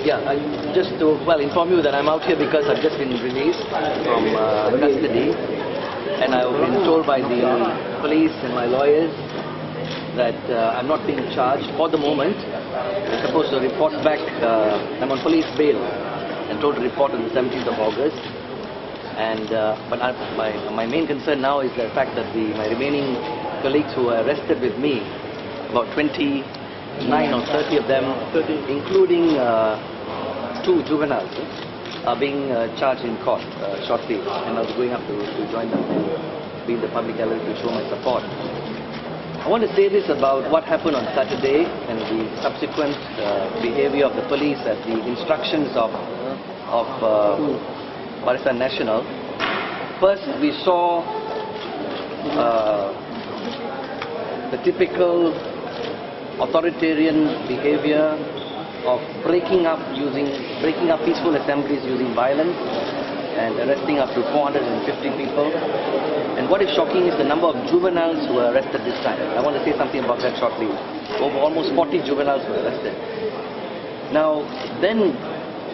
Yeah, just to inform you that I'm out here because I've just been released from custody, and I've been told by the police and my lawyers that I'm not being charged for the moment. I'm supposed to report back. I'm on police bail and told to report on the 17th of August. And but my main concern now is the fact that my remaining colleagues who were arrested with me, about 29 or 30 of them, including 2 juveniles, are being charged in court shortly, and I'll be going up to join them and be in the public gallery to show my support. I want to say this about what happened on Saturday and the subsequent behavior of the police at the instructions of Barisan Nasional. First, we saw the typical authoritarian behavior of breaking up peaceful assemblies using violence and arresting up to 450 people. And what is shocking is the number of juveniles who were arrested this time. I want to say something about that shortly. Over almost 40 juveniles were arrested. Now, then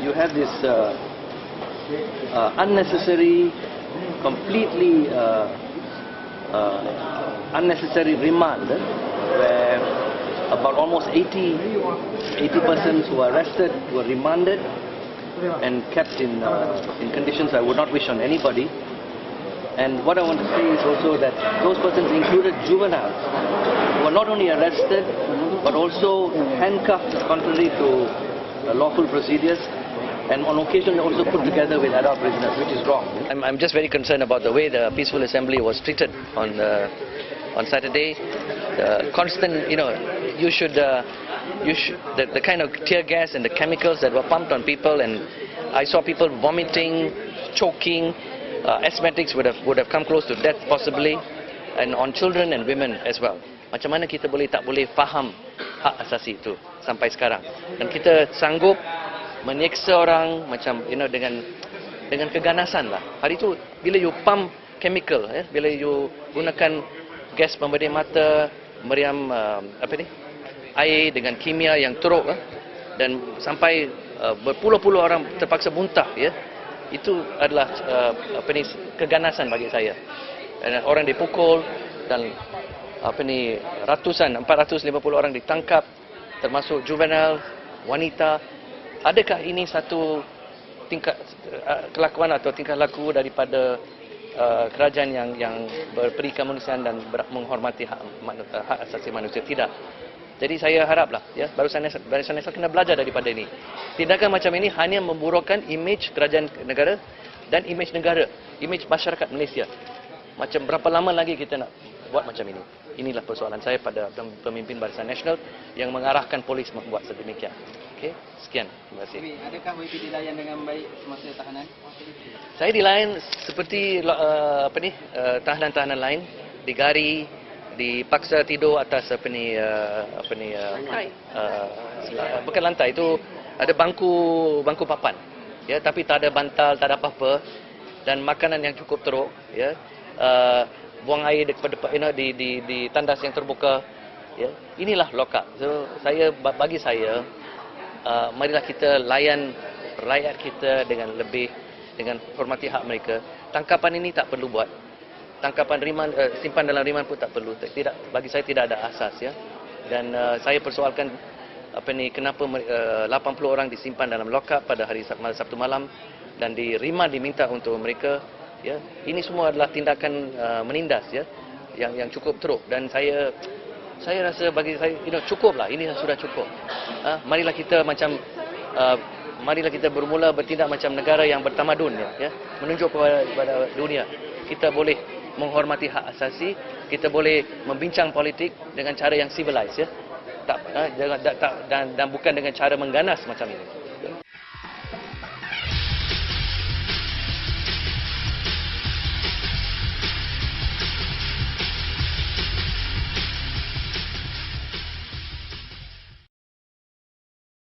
you have this unnecessary, completely unnecessary remand, where about almost 80 persons who were arrested were remanded and kept in conditions I would not wish on anybody. And what I want to say is also that those persons included juveniles who were not only arrested but also handcuffed contrary to lawful procedures, and on occasion also put together with adult prisoners, which is wrong. I'm just very concerned about the way the peaceful assembly was treated on Saturday. The constant, the kind of tear gas and the chemicals that were pumped on people, and I saw people vomiting, choking. Asthmatics would have come close to death possibly, and on children and women as well. Macam mana kita tak boleh faham hak asasi itu sampai sekarang, dan kita sanggup menyeksa orang macam dengan keganasan lah. Hari itu bila you pump chemical, bila you gunakan gas pembedih mata, meriam air dengan kimia yang teruk, dan sampai berpuluh-puluh orang terpaksa muntah, itu adalah keganasan bagi saya. Dan orang dipukul dan 450 orang ditangkap, termasuk juvenile, wanita. Adakah ini satu tingkat kelakuan atau tingkah laku daripada kerajaan yang berperi kemanusiaan dan menghormati hak asasi manusia? Tidak. Jadi saya haraplah, Barisan Nasional kena belajar daripada ini. Tindakan macam ini hanya memburukkan imej kerajaan negara dan imej negara, imej masyarakat Malaysia. Macam berapa lama lagi kita nak buat macam ini? Inilah persoalan saya pada pemimpin Barisan Nasional yang mengarahkan polis membuat sedemikian. Okey, sekian. Terima kasih. Adakah WP dilayan dengan baik semasa tahanan? Saya dilayan seperti tahanan-tahanan lain, digari, dipaksa tidur atas bukan lantai, itu ada bangku papan, tapi tak ada bantal, tak ada apa-apa, dan makanan yang cukup teruk, buang air di tandas yang terbuka, inilah lokap. So bagi saya marilah kita layan rakyat kita dengan hormati hak mereka. Tangkapan ini tak perlu buat. Tangkapan simpan dalam riman pun tak perlu. Bagi saya tidak ada asas, Dan saya persoalkan kenapa 80 orang disimpan dalam lokap pada hari Sabtu malam dan di riman diminta untuk mereka, Ini semua adalah tindakan menindas, yang cukup teruk, dan saya rasa bagi saya cukuplah. Ini sudah cukup. Marilah kita marilah kita bermula bertindak macam negara yang bertamadun, menunjuk kepada dunia kita boleh menghormati hak asasi, kita boleh membincang politik dengan cara yang civilized, dan bukan dengan cara mengganas macam ini.